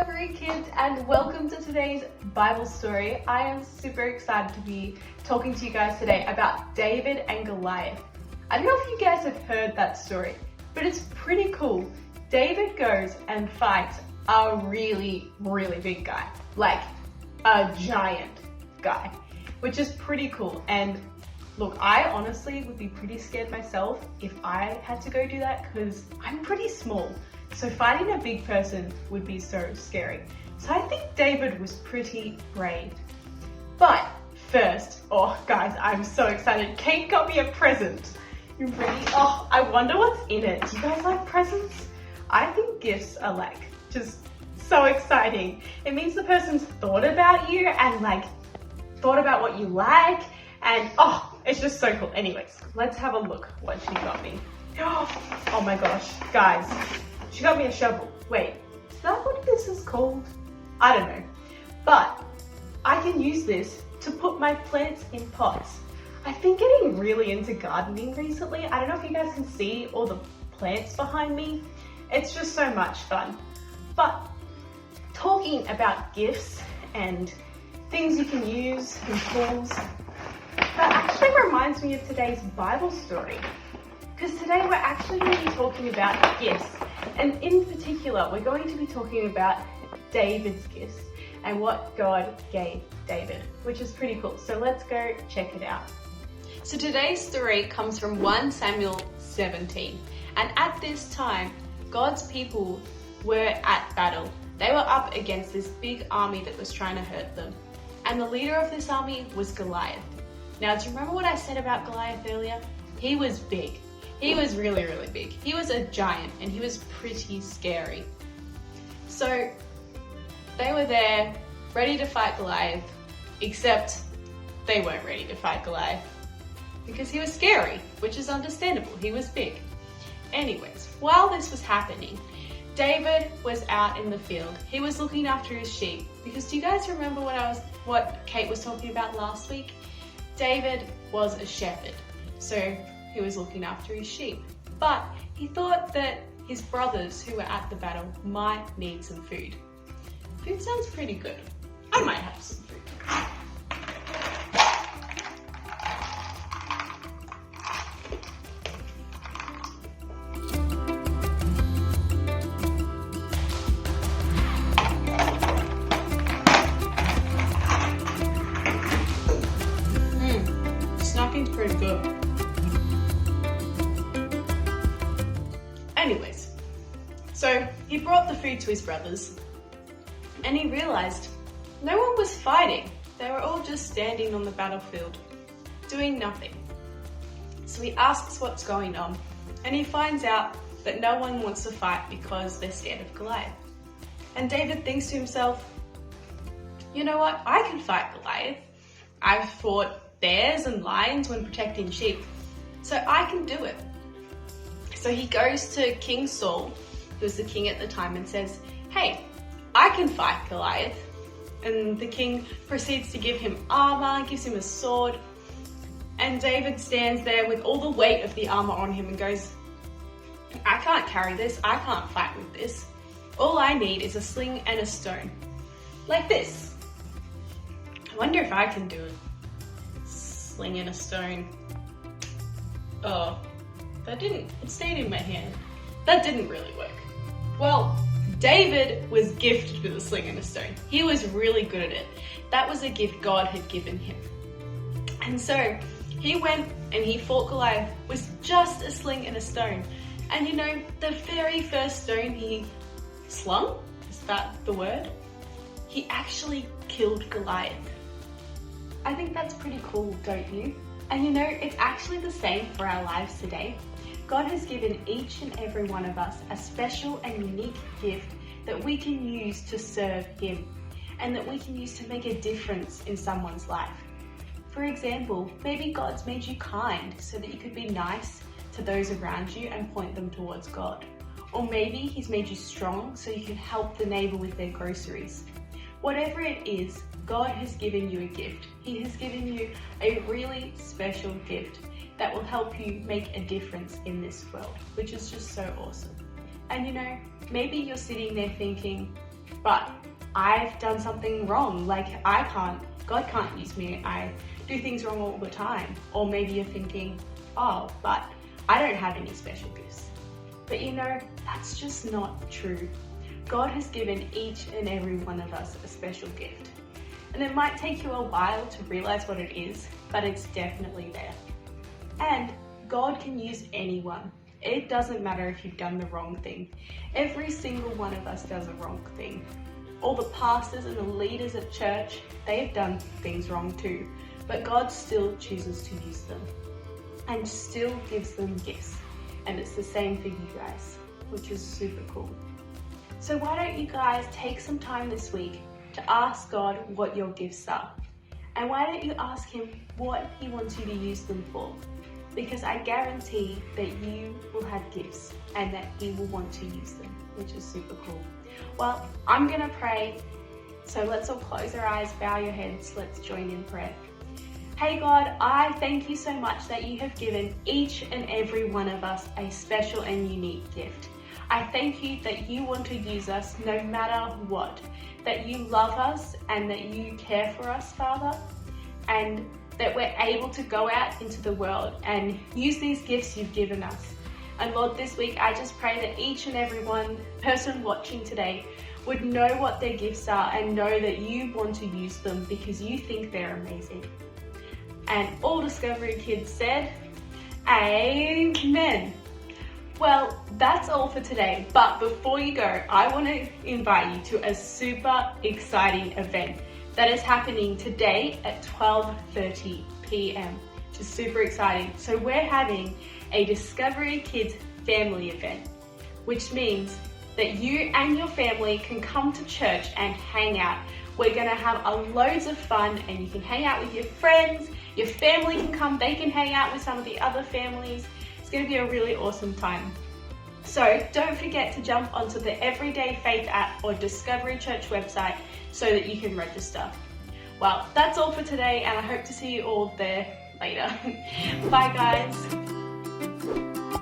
Discovery Kids, and welcome to today's Bible story. I am super excited to be talking to you guys today about David and Goliath. I don't know if you guys have heard that story, but it's pretty cool. David goes and fights a really big guy, like a giant guy, which is pretty cool. And look, I honestly would be pretty scared myself if I had to go do that because I'm pretty small. So fighting a big person would be so scary. So I think David was pretty brave. But first, oh guys, I'm so excited. Kate got me a present. You ready? Oh, I wonder what's in it. Do you guys like presents? I think gifts are like just so exciting. It means the person's thought about you and thought about what you like. And oh, it's just so cool. Anyways, let's have a look what she got me. Oh my gosh, guys. She got me a shovel. Wait, is that what this is called? I don't know. But I can use this to put my plants in pots. I've been getting really into gardening recently. I don't know if you guys can see all the plants behind me. It's just so much fun. But talking about gifts and things you can use and tools, that actually reminds me of today's Bible story. Because today we're actually going to be talking about gifts. And in particular, we're going to be talking about David's gifts and what God gave David, which is pretty cool. So let's go check it out. So today's story comes from 1 Samuel 17. And at this time, God's people were at battle. They were up against this big army that was trying to hurt them. And the leader of this army was Goliath. Now, do you remember what I said about Goliath earlier? He was big. He was really big. He was a giant and he was pretty scary. So they were there ready to fight Goliath, except they weren't ready to fight Goliath because he was scary, which is understandable. He was big. Anyways, while this was happening, David was out in the field. He was looking after his sheep because do you guys remember what Kate was talking about last week? David was a shepherd. So he was looking after his sheep. But he thought that his brothers who were at the battle might need some food. Food sounds pretty good. I might have some food. Snuffing's pretty good. Anyways, so he brought the food to his brothers and he realized no one was fighting. They were all just standing on the battlefield, doing nothing. So he asks what's going on and he finds out that no one wants to fight because they're scared of Goliath. And David thinks to himself, you know what? I can fight Goliath. I've fought bears and lions when protecting sheep, so I can do it. So he goes to King Saul, who was the king at the time, and says, hey, I can fight Goliath. And the king proceeds to give him armor, gives him a sword. And David stands there with all the weight of the armor on him and goes, I can't carry this. I can't fight with this. All I need is a sling and a stone. Like this. I wonder if I can do it. Sling and a stone. Oh. It stayed in my hand. That didn't really work. Well, David was gifted with a sling and a stone. He was really good at it. That was a gift God had given him. And so he went and he fought Goliath with just a sling and a stone. And you know, the very first stone he slung, is that the word? He actually killed Goliath. I think that's pretty cool, don't you? And you know, it's actually the same for our lives today. God has given each and every one of us a special and unique gift that we can use to serve Him and that we can use to make a difference in someone's life. For example, maybe God's made you kind so that you could be nice to those around you and point them towards God. Or maybe He's made you strong so you can help the neighbor with their groceries. Whatever it is, God has given you a gift. He has given you a really special gift that will help you make a difference in this world, which is just so awesome. And you know, maybe you're sitting there thinking, but I've done something wrong. Like God can't use me. I do things wrong all the time. Or maybe you're thinking, oh, but I don't have any special gifts. But you know, that's just not true. God has given each and every one of us a special gift. And it might take you a while to realize what it is, but it's definitely there. And God can use anyone. It doesn't matter if you've done the wrong thing. Every single one of us does a wrong thing. All the pastors and the leaders at church, they've done things wrong too. But God still chooses to use them and still gives them gifts. And it's the same for you guys, which is super cool. So why don't you guys take some time this week to ask God what your gifts are? And why don't you ask Him what He wants you to use them for? Because I guarantee that you will have gifts and that He will want to use them, which is super cool. Well, I'm gonna pray. So let's all close our eyes, bow your heads, let's join in prayer. Hey God, I thank you so much that you have given each and every one of us a special and unique gift. I thank you that you want to use us no matter what, that you love us and that you care for us, Father, and that we're able to go out into the world and use these gifts you've given us. And Lord, this week I just pray that each and every person watching today would know what their gifts are and know that you want to use them because you think they're amazing. And all Discovery Kids said, Amen. Well, that's all for today, but before you go, I want to invite you to a super exciting event that is happening today at 12:30 p.m. which is super exciting. So we're having a Discovery Kids family event, which means that you and your family can come to church and hang out. We're gonna have loads of fun and you can hang out with your friends, your family can come, they can hang out with some of the other families. It's gonna be a really awesome time. So don't forget to jump onto the Everyday Faith app or Discovery Church website so that you can register. Well, that's all for today and I hope to see you all there later. Bye guys.